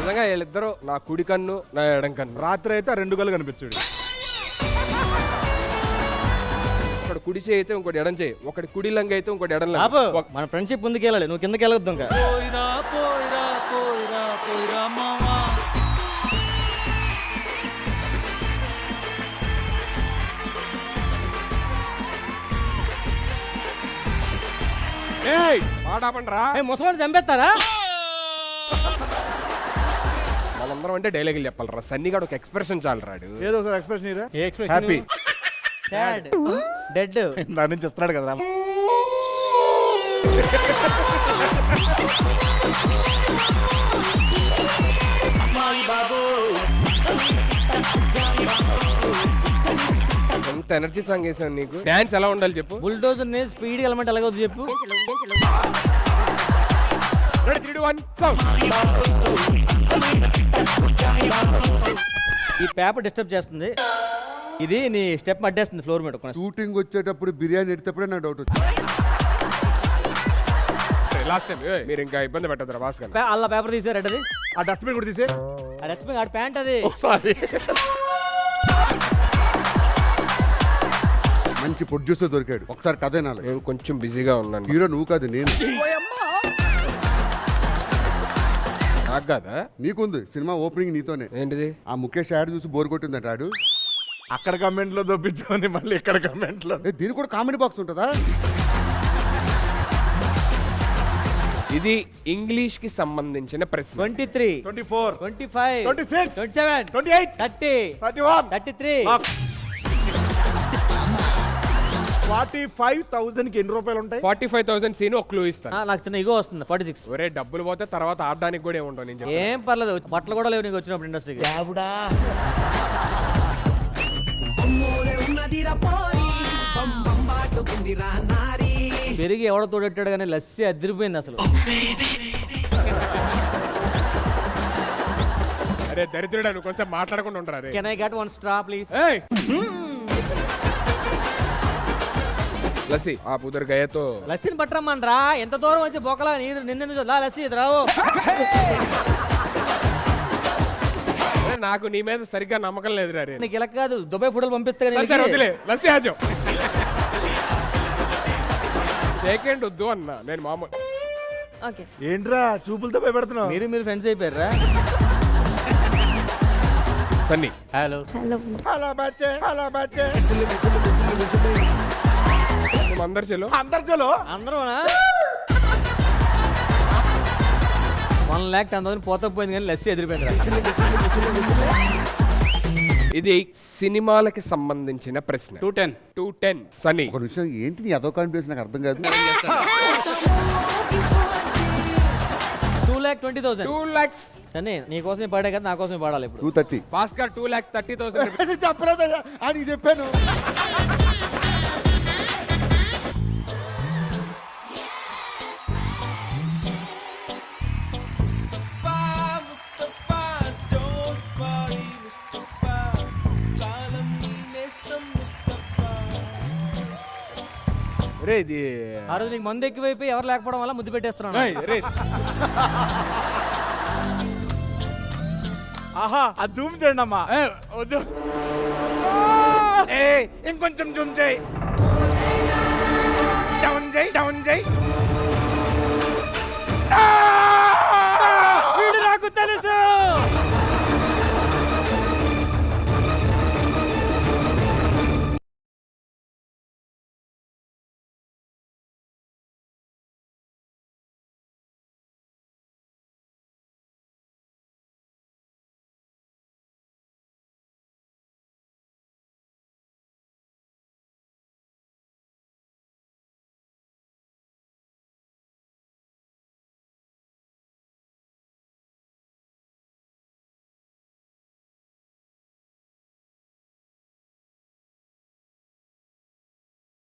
నిజంగా వీళ్ళిద్దరూ నా కుడి కన్ను నా ఎడం కన్ను. రాత్రి అయితే 2 కళ్ళు కనిపించాడు. ఒకటి కుడి చేయి అయితే ఇంకోటి ఎడం చేయి, ఒకటి కుడి లంగ అయితే ఇంకోటి ఎడం లంగ. ఆపు. మన ఫ్రెండ్షిప్ ముందుకు వెళ్ళాలి, నువ్వు కిందకి వెళ్ళొద్దు ఇంకా. పాడాపండ్రా, ముసలాన్ని చంపేస్తారా? మనందరం అంటే డైలాగులు చెప్పాలరా. సన్నిగాడు ఒక ఎక్స్ప్రెషన్ చాలు రాడు. ఏదో ఒకసారి ఎక్స్ప్రెషన్ ఇరా. ఏ expression? Happy Sad. Dead. దాని నుంచి ఇస్తున్నాడు కదా. ఎంత ఎనర్జీ సాంగ్ వేసాను నీకు. డాన్స్ ఎలా ఉండాలి చెప్పు. బుల్డోజర్ ని స్పీడ్ ఎలమెంట్ ఎలాగొద్దు చెప్పు. Ready, 3, 2, 1, sound. ఈ పేపర్ డిస్టర్బ్ చేస్తుంది. ఇది నీ స్టెప్ అడ్డేస్తుంది ఫ్లోర్ మీద. షూటింగ్ వచ్చేటప్పుడు బిర్యానీ ఎడితేప్పుడే నాకు డౌట్ వచ్చింది. లాస్ట్ టైం మీరు ఇంకా ఇబ్బంది పెట్టద్దురా భాస్కర్. అలా పేపర్ తీసారు అది. ఆ డస్ట్బిన్ కూడా తీసే. ఆ డస్ట్బిన్ ఆడి ప్యాంట్ అది. సారీ. మంచి ప్రొడ్యూసర్ దొరికాడు. ఒకసారి కథ వినాలి. నేను కొంచెం బిజీగా ఉన్నాను. హీరో నువ్వు కాదు, నేను. నాకు కాదా? నీకుంది సినిమా ఓపెనింగ్ నీతోనే. ఏంటిది? ఆ ముఖేష్ యాడ్ చూసి బోర్ కొట్టిందట ఆడు. అక్కడ కమెంట్ లో దొప్పించుకొని మళ్ళీ ఇక్కడ కమెంట్ లో. దీనికి కూడా కామెడీ బాక్స్ ఉంటుందా? ఇది ఇంగ్లీష్ కి సంబంధించిన ప్రశ్న. 23, 24, 25, 26, 27, 28, 30, 31, 33. 45,000 కి ఎన్ని రూపాయలు ఉంటాయి? 45,000 సీన్ ఒక క్లూ ఇస్తాను. నాకు చిన్న ఇగో వస్తుంది. 46. ఒరే డబ్బులు పోతే తర్వాత ఆడడానికి కూడా ఏముండవు. నేను చెప్తాను. ఏం పర్లేదు, బట్టలు కూడా లేవు నీకు వచ్చినప్పుడు ఇండస్ట్రీకి. పెరిగి ఎవడో తోడెట్టాడు కానీ లస్సీ అదిరిపోయింది అసలు. అరే దరిద్రుడా, నువ్వు కొంచెం మాట్లాడకుండా ఉంటారా? Can I get one straw please? Lassi ఆ పుదర్ గయతో లస్సీని పట్టరమ్మని రా. ఎంత దూరం వచ్చి బొక్కలా నీరు నిన్న లస్సీ ఇది రావు. నాకు నీ మీద సరిగ్గా నమ్మకం లేదురా. నీకు ఇలా కాదు, దుబాయ్ ఫోటోలు పంపిస్తా. లస్సీ ఆజో సెకండ్ వద్దు అన్నా. నేను మామూలు ఏంట్రా చూపులతో భయపెడుతున్నావు? మీరు ఫ్రెండ్స్ అయిపోయారా? సన్నీ హలో అలా బచ్చే, అలా బచ్చే. అందరు చెలో అందరూ 1,10,000 పోతా పోయింది కానీ లస్సీ ఎదిరిపోయింది. ఇది సినిమాలకి సంబంధించిన ప్రశ్న. 210 సన్నీ. ఒక విషయం ఏంటి నీ అదో కాన్ఫిడెన్స్ నాకు అర్థం కాదు. 2,20,000. 2 lakhs. సన్నీ నీకోసమే పాడే కదా, నా కోసమే పాడాలి ఇప్పుడు. 230. భాస్కర్ 2,30,000. చెప్పలేదయ్యా అని చెప్పాను. రే ఇది ఆ రోజు నీకు మందు ఎక్కువైపోయి ఎవరు లేకపోవడం వల్ల ముద్దు పెట్టేస్తున్నాను. ఆహా అది జూమ్ చేయండి అమ్మా. వద్దు, ఇంకొంచెం జూమ్ చేయి. డౌన్ చేయి, డౌన్ చేయి. వీడు నాకు తెలుసు.